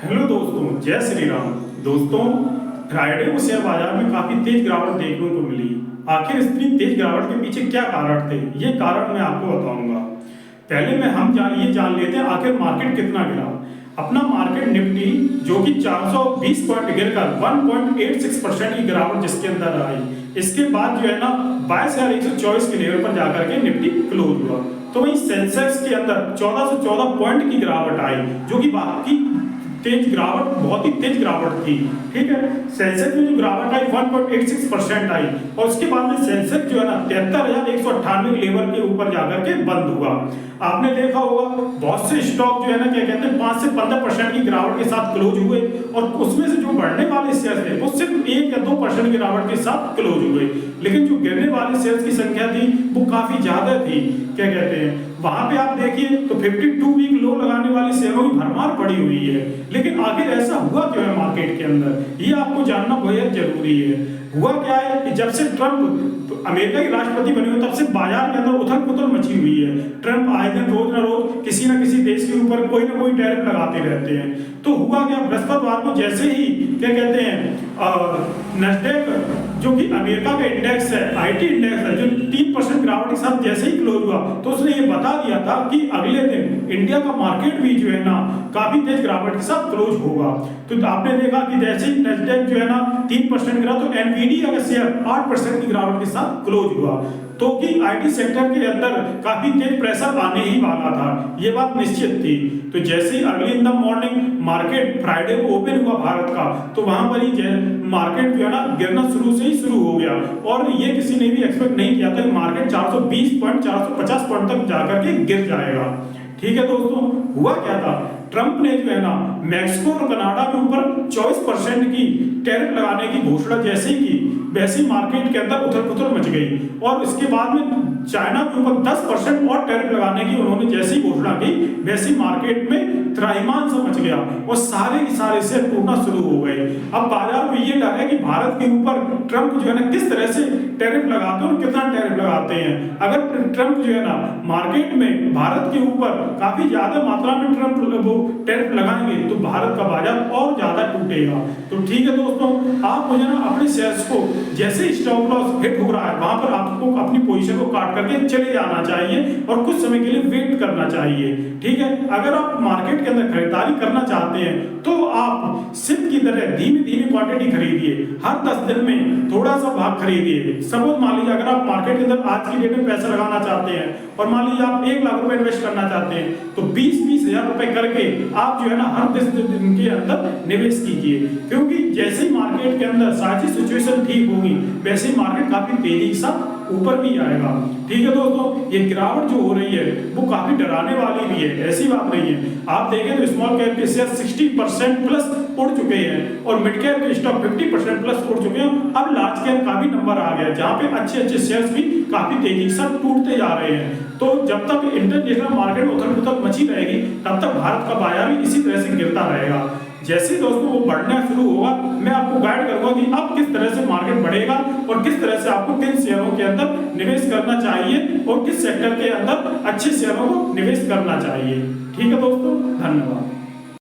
Hello दोस्तों, जय श्री राम। दोस्तों, फ्राइडे को शेयर बाजार में काफी तेज गिरावट देखने को मिली। आखिर इतनी तेज गिरावट के पीछे क्या कारण थे, ये कारण मैं आपको बताऊंगा। पहले ये जान लेते हैं आखिर मार्केट कितना गिरा। अपना मार्केट निफ्टी जो कि 420 पॉइंट गिरकर 1.86% की गिरावट जिसके अंदर आई, इसके बाद जो है ना 22,124 के लेवल पर जाकर के निफ्टी क्लोज हुआ। तो वहीं सेंसेक्स के अंदर 1414 पॉइंट की गिरावट आई, जो कि बाकी तेज गिरावट, बहुत ही तेज गिरावट थी। ठीक है, सेंसेक्स में जो गिरावट आई 1.86% आई और उसके बाद में सेंसेक्स जो है ना 73,198 लेवल के ऊपर जाकर के बंद हुआ। आपने देखा होगा बहुत से स्टॉक जो है ना क्या कहते हैं 5 से 15% की गिरावट के साथ क्लोज हुए और उसमें से जो बढ़ने वाले शेयर थे वो सिर्फ 1 या 2% गिरावट के साथ क्लोज हुए, लेकिन जो गिरने वाले शेयर्स की संख्या थी वो काफी ज्यादा थी। क्या कहते हैं, वहां पे आप देखिए तो 52 वीक लो लगाने वाली शेयरों की भरमार पड़ी हुई है। लेकिन आखिर ऐसा हुआ क्यों है मार्केट के अंदर, ये आपको जानना बेहद जरूरी है। हुआ क्या है कि जब से ट्रंप अमेरिका के राष्ट्रपति बने हुए तब से बाजार के अंदर उथल पुथल मची हुई है। ट्रंप आए दिन रोज न रोज किसी न किसी देश के ऊपर कोई ना कोई टैरिफ लगाते रहते हैं। तो हुआ क्या, बृहस्पतिवार को जैसे ही क्या कहते हैं नस्डैक जो कि अमेरिका का इंडेक्स है, आईटी इंडेक्स है, जो 3% गिरावट के साथ जैसे ही क्लोज हुआ तो उसने ये बता दिया था कि अगले दिन इंडिया का मार्केट भी जो है ना काफी तेज गिरावट के साथ क्लोज होगा। तो आपने देखा कि जैसे ही नस्डैक जो है ना 3% गिरा तो एनवीडिया का शेयर 8% की गिरावट के साथ क्लोज हुआ। तो कि आईटी सेक्टर के अंदर काफी तेज प्रेशर आने ही वाला था, ये बात निश्चित थी। तो जैसे ही early in the morning market Friday को ओपन हुआ भारत का, तो वहां पर ही मार्केट जो है ना गिरना शुरू हो गया और ये किसी ने भी एक्सपेक्ट नहीं किया था कि मार्केट 420 पॉइंट 450 पॉइंट तक जाकर के गिर जाएगा। ठीक है दोस्तों, हुआ क्या था, ट्रंप ने जो है ना मैक्सिको और कनाडा के ऊपर 24% की टैरिफ लगाने की घोषणा जैसे ही की, वैसे ही मार्केट के अंदर उथल पुथल मच गई और इसके बाद में चाइना के ऊपर 10% और टैरिफ लगाने की उन्होंने जैसी घोषणा की, वैसे मार्केट में त्राहिमाम सा मच गया और सारे के सारे शेयर टूटना शुरू हो गए। अब बाजार में ये डर है कि भारत के ऊपर ट्रंप जो है ना किस तरह से टैरिफ लगाते हैं और कितना टैरिफ लगाते हैं। अगर ट्रंप जो है ना मार्केट में भारत के ऊपर काफी ज्यादा मात्रा में ट्रंप वो टैरिफ लगाएंगे तो भारत का बाजार और ज्यादा टूटेगा। तो ठीक है दोस्तों, आप मुझे ना अपने शेयर्स को जैसे स्टॉप लॉस हिट हो रहा है वहां पर आपको अपनी पोजीशन को काट करके चले जाना चाहिए और कुछ समय के लिए वेट करना चाहिए। ठीक है, अगर आप मार्केट के अंदर खरीदारी करना चाहते हैं तो आप सिप की तरह धीमी धीमी क्वांटिटी खरीदिए, हर 10 दिन में थोड़ा सा भाग खरीदिए। सपोज मान लीजिए अगर आप मार्केट के अंदर आज की डेट में पैसा लगाना चाहते हैं और मान लीजिए आप 1 लाख रुपए इन्वेस्ट करना चाहते हैं तो 20-20 हजार रुपए करके आप जो है ना हर 10 दिन के अंदर निवेश कीजिए, क्योंकि जैसे ही मार्केट के अंदर सारी सिचुएशन ठीक होगी वैसे ही मार्केट काफी तेजी के साथ ऊपर भी आएगा। ठीक है दोस्तों, ये गिरावट जो हो रही है वो काफी डराने वाली भी है, ऐसी बात नहीं है। आप देखें तो स्मॉल कैप के शेयर 60% प्लस उड़ चुके हैं और मिड कैप के स्टॉक 50% प्लस उड़ चुके हैं। अब लार्ज कैप का भी नंबर आ गया जहां पे अच्छे शेयर्स भी काफी तेजी से टूटते जा रहे हैं। तो जब तक इंटरनेशनल मार्केट में उथल पुथल मची रहेगी तब तक भारत का बाजार भी इसी तरह से गिरता रहेगा। जैसे दोस्तों वो बढ़ना शुरू होगा मैं आपको गाइड करूंगा कि अब किस तरह से मार्केट बढ़ेगा और किस तरह से आपको किन शेयरों के अंदर निवेश करना चाहिए और किस सेक्टर के अंदर अच्छे शेयरों को निवेश करना चाहिए। ठीक है दोस्तों, धन्यवाद।